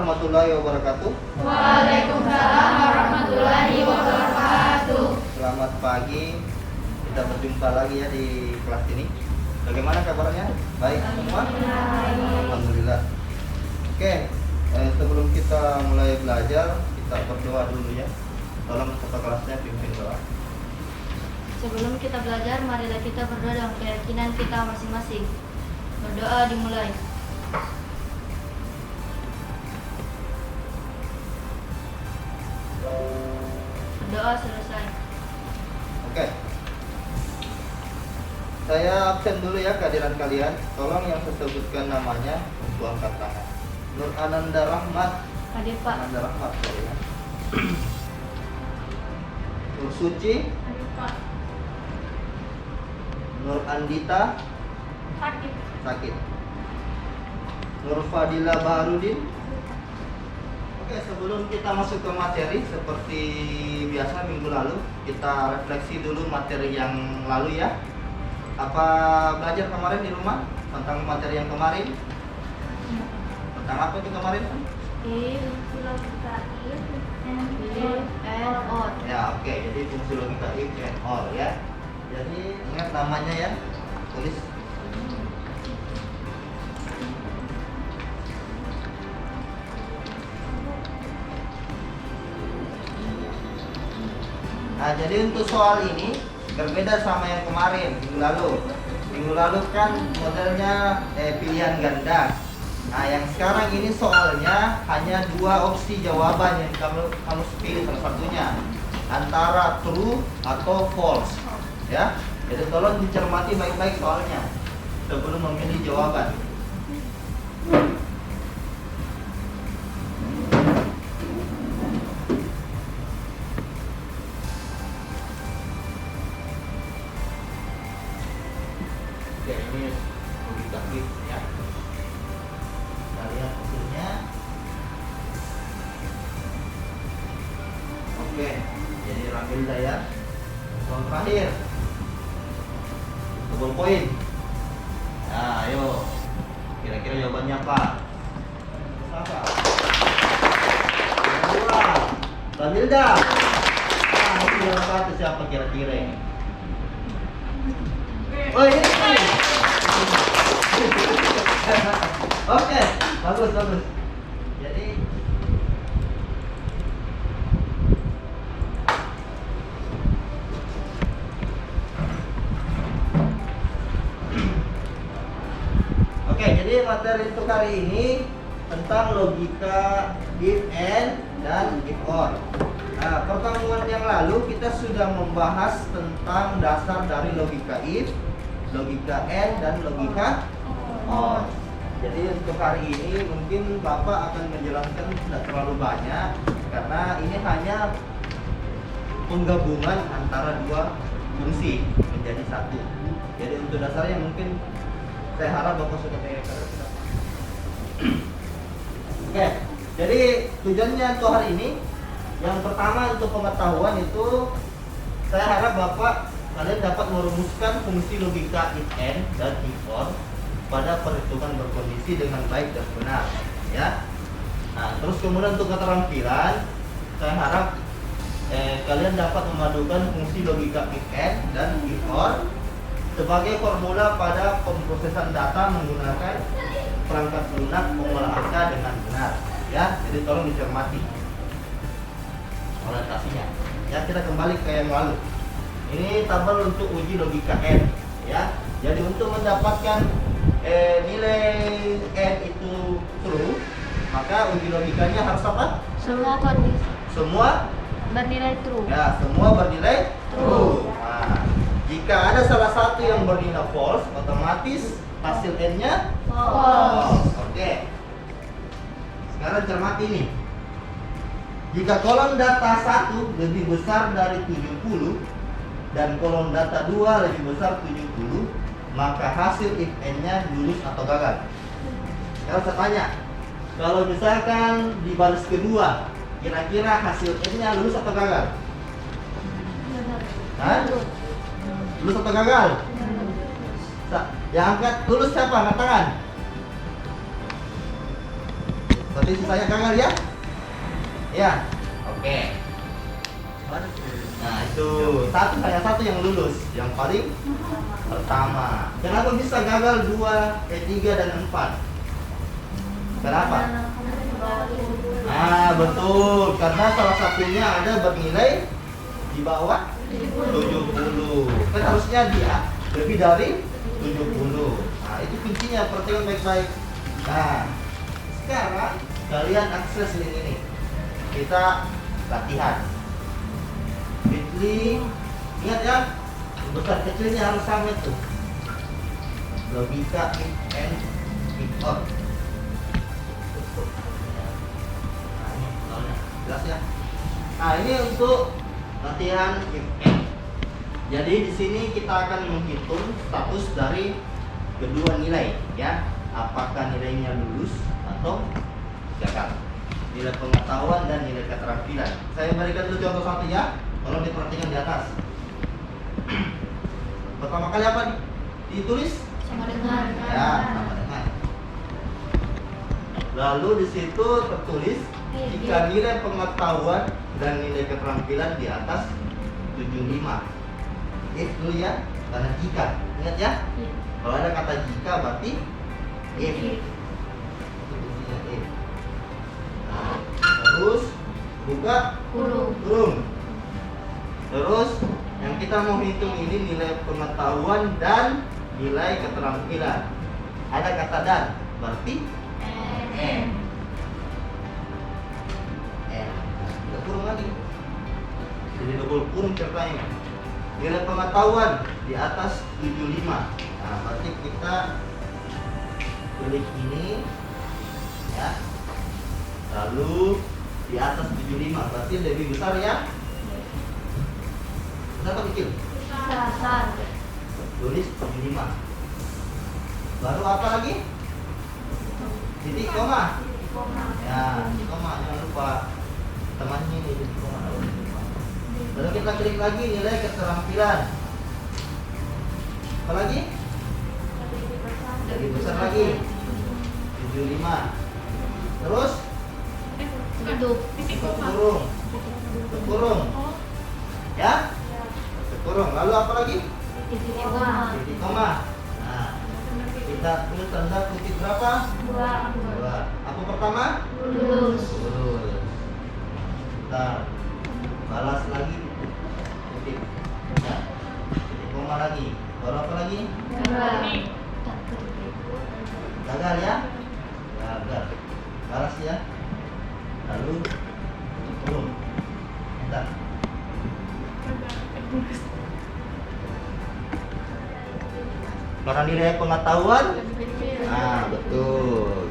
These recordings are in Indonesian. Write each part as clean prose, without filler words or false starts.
warahmatullahi wabarakatuh. Waalaikumsalam warahmatullahi wabarakatuh. Selamat pagi. Kita berjumpa lagi ya di kelas ini. Bagaimana kabarnya? Baik semua? Alhamdulillah. Oke, sebelum kita mulai belajar, kita berdoa dulu ya. Tolong ketua kelasnya pimpin doa. Sebelum kita belajar, marilah kita berdoa dengan keyakinan kita masing-masing. Berdoa dimulai. Berdoa selesai. Oke. Saya absen dulu ya kehadiran kalian. Tolong yang saya sebutkan namanya untuk angkat tangan. Nur Ananda Rahmat. Hadir Pak. Ananda Rahmat sorry ya. Nur Suci. Hadir Pak. Nur Andita. Sakit. Sakit. Nur Fadila Baharudin. Oke, sebelum kita masuk ke materi seperti biasa minggu lalu, kita refleksi dulu materi yang lalu ya. Apa belajar kemarin di rumah tentang materi yang kemarin? Tentang apa itu kemarin? Ya, oke. Jadi fungsi logika if and or ya. Jadi ingat namanya ya. Tulis. Nah, jadi untuk soal ini berbeda sama yang kemarin minggu lalu. Minggu lalu kan modelnya pilihan ganda. Nah, yang sekarang ini soalnya hanya dua opsi jawaban yang kamu pilih salah satunya, antara true atau false. Ya, jadi tolong dicermati baik-baik soalnya sebelum memilih jawaban. Oke, ini logika if ya. Kita lihat hasilnya. Oke, jadi Ramilda ya. Soal terakhir. Double poin. Nah, ayo. Kira-kira jawabannya apa? Apa? Yang kedua, Ramilda. Nah, itu yang satu siapa kira-kira ini? Oh ini. Oke, bagus. Jadi materi untuk hari ini tentang logika if and dan if or. Nah, pertemuan yang lalu kita sudah membahas tentang dasar dari logika if, logika and, dan logika or. Jadi untuk hari ini mungkin Bapak akan menjelaskan tidak terlalu banyak karena ini hanya penggabungan antara dua fungsi menjadi satu. Jadi untuk dasarnya mungkin saya harap Bapak sudah mengerti. Oke, jadi tujuannya untuk hari ini yang pertama untuk pengetahuan itu saya harap Bapak kalian dapat merumuskan fungsi logika if and dan if or pada perhitungan berkondisi dengan baik dan benar, ya. Nah, terus kemudian untuk keterampilan, saya harap kalian dapat memadukan fungsi logika if and dan if or sebagai formula pada pemrosesan data menggunakan perangkat lunak pengolah angka dengan benar, ya. Jadi tolong dicermati orientasinya. Ya, kita kembali ke yang lalu. Ini tabel untuk uji logika n, ya. Jadi untuk mendapatkan nilai n itu true, maka uji logikanya harus apa? Semua kondisi. Semua bernilai true. Ya, semua bernilai true. Nah, jika ada salah satu yang bernilai false, otomatis hasil n-nya false. Oke. Sekarang cermati nih. Jika kolom data 1 lebih besar dari 70 dan kolom data 2 lebih besar 70, maka hasil if n-nya lurus atau gagal. Sekarang saya tanya, kalau misalkan di baris kedua, kira-kira hasil n-nya lurus atau gagal? Hah? Lurus atau gagal? Yang angkat lurus siapa? Angkat tangan. Berarti sisanya gagal ya? Ya, oke. Nah itu satu yang lulus, yang paling pertama. Kenapa bisa gagal 2, 3 dan 4? Kenapa? Nah betul, karena salah satunya ada bernilai di bawah 70. Kan harusnya dia lebih dari 70. Nah itu kuncinya, perhatikan baik-baik. Nah sekarang kalian akses link ini. Kita latihan. Bitly, ingat ya, besar kecilnya harus sama tuh. Logika if and if or. Nah ini soalnya jelas ya. Nah ini untuk latihan if and. Jadi di sini kita akan menghitung status dari kedua nilai ya. Apakah nilainya lulus atau gagal. Nilai pengetahuan dan nilai keterampilan. Saya berikan dulu contoh satu ya. Kalau diperhatikan di atas. Pertama kali apa ditulis? Sama dengan. Ya, sama dengan. Lalu di situ tertulis jika nilai pengetahuan dan nilai keterampilan di atas 75. If dulu ya, karena jika. Ingat ya? Iya. Kalau ada kata jika berarti if. Iya. Itu fungsinya if. Nah, terus buka kurung. Terus yang kita mau hitung ini nilai pengetahuan dan nilai keterampilan. Ada kata dan, berarti N. Kita kurung lagi. Jadi double kurung ceritanya. Nilai pengetahuan di atas 75. Nah, berarti kita pilih ini ya. Lalu di atas 75 berarti lebih besar ya. Besar atau kecil? Besar. Tulis 75. Baru apa lagi? Titik koma. Ya, titik koma, jangan lupa. Temannya ini titik koma. Lalu kita klik lagi nilai keterampilan. Apa lagi? Lebih besar lagi. 75. Terus Hidup. kurung. Kurung. Ya? Kurung. Lalu apa lagi? Titik koma. Titik koma. Nah, kita tulis tanda kutip berapa? 2. Apa pertama? Lulus. Lulus. Kita balas lagi kutip. Ya. Titik koma lagi. Baru apa lagi? Gagal. Gagal ya? Gagal. Balas ya. Lalu kurung. Bentar. Karena nilai pengetahuan. Nah, betul.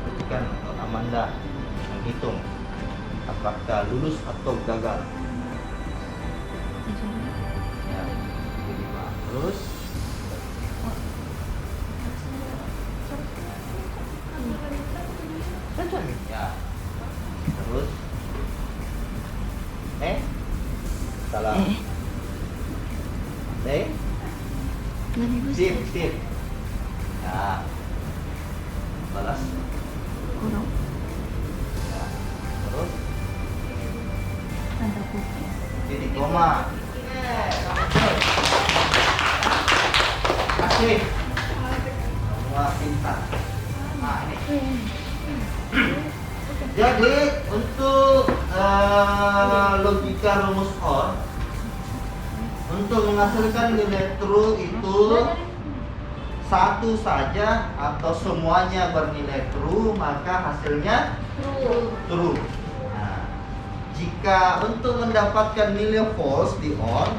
Perhatikan Amanda menghitung apakah lulus atau gagal. Ya, 75. Terus ya. Terus salah. Sip. Ya. Balas. Ya. Terus titik koma. Kasih. Semua pintar. Nah, ini. Jadi untuk logika rumus OR untuk menghasilkan nilai true itu satu saja atau semuanya bernilai true maka hasilnya true. Nah, jika untuk mendapatkan nilai false di OR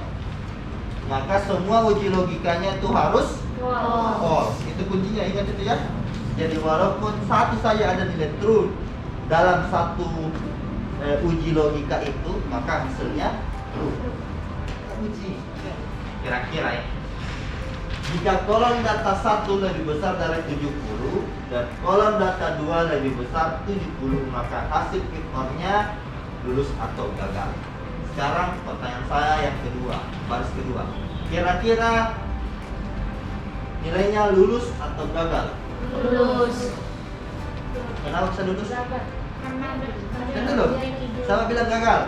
maka semua uji logikanya itu harus false. Itu kuncinya, ingat itu ya. Jadi walaupun satu saja ada nilai true dalam satu uji logika itu maka hasilnya true. Uji kira-kira ya. Jika kolom data 1 lebih besar dari 70 dan kolom data 2 lebih besar 70 maka hasil quick-OR-nya lulus atau gagal. Sekarang pertanyaan saya yang kedua, baris kedua. Kira-kira Nilainya lulus atau gagal? Lulus. Kenapa bisa lulus? Karena Kan dulu, sama bilang gagal.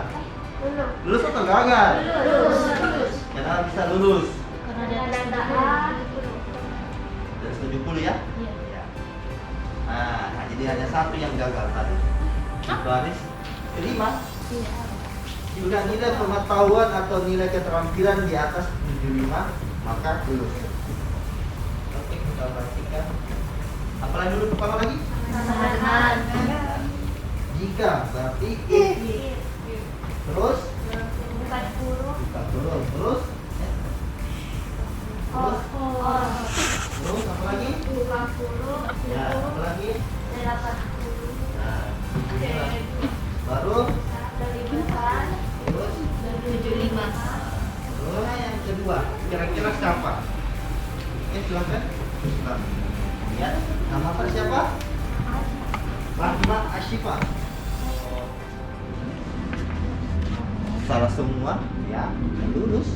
Lulus atau gagal? Lulus. Kenapa bisa lulus? Karena di atas A. Dari 70 ya? Iya. Ya. Nah, jadi hanya satu yang gagal tadi. Baris kelima. Iya. Jika nilai pengetahuan atau nilai keterampilan di atas 75, maka lulus. Oke, kita perhatikan. Apalagi dulu pertama lagi? Pasangan. Jika berarti if. Terus 40. kita turun. Terus ya. Terus terus apa lagi? 50. Ya, apa lagi? 80. Nah, baru terus 75. terus yang kedua kira-kira siapa? Oke, silakan. Silakan. Ya, nama apa siapa? Rahma Ashifa. Salah semua, ya, lulus.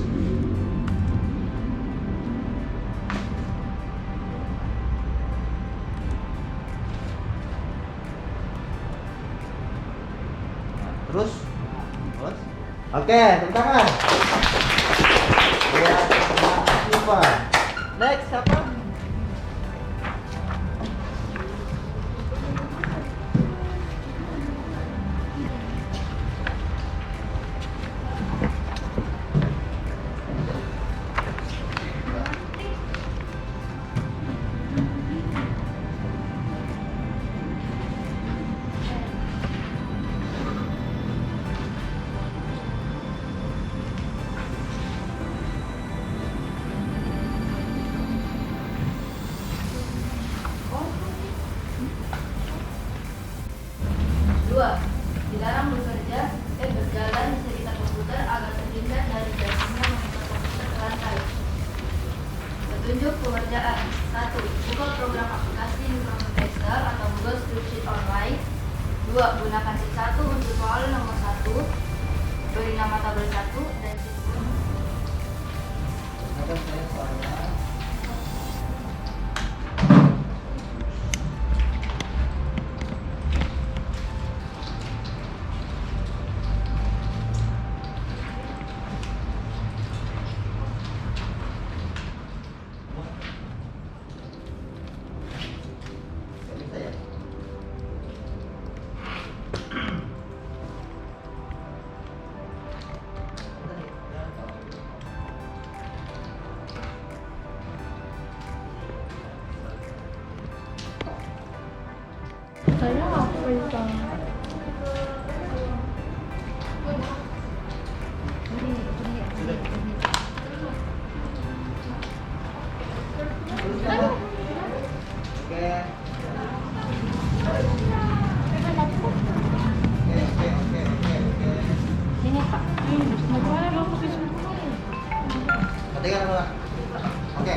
Terus, oke, tepuk tangan. Ya, Ashifa. Next siapa? Dua, dilarang berjalan di sekitar komputer agar terhindar dari jatuhnya monitor komputer ke lantai. Petunjuk pengerjaan. 1. Buka program aplikasi Microsoft Excel atau Google Spreadsheet Online. 2. Gunakan sheet 1 untuk soal nomor 1. Beri nama tabel 1 dan sheet 2. Akan saya soalnya. Nggak bisa ya? Saya apa itu? Terus siapa? Oke. Oke. Ini Pak. Bagaimana dong kopi Perhatikan dulu. Oke.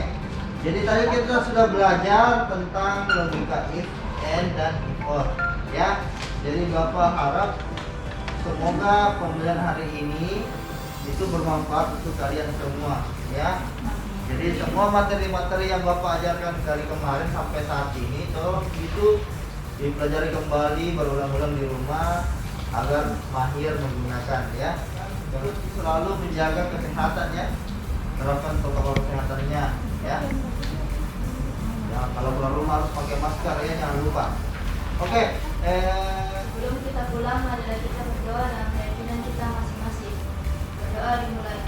Jadi tadi kita sudah belajar tentang logika if, and, dan if or. Ya. Jadi Bapak harap semoga pembelajaran hari ini itu bermanfaat untuk kalian semua, ya. Jadi semua materi-materi yang Bapak ajarkan dari kemarin sampai saat ini tolong itu dipelajari kembali berulang-ulang di rumah agar mahir menggunakan, ya. Terus selalu menjaga kesehatan, ya. Terapkan protokol kesehatannya, ya. Ya, kalau keluar rumah harus pakai masker, ya, jangan lupa. Oke, Sebelum kita pulang, marilah kita berdoa dalam keyakinan kita masing-masing. Berdoa dimulai.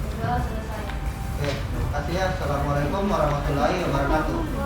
Berdoa selesai. oke, terima kasih ya. Assalamualaikum warahmatullahi wabarakatuh.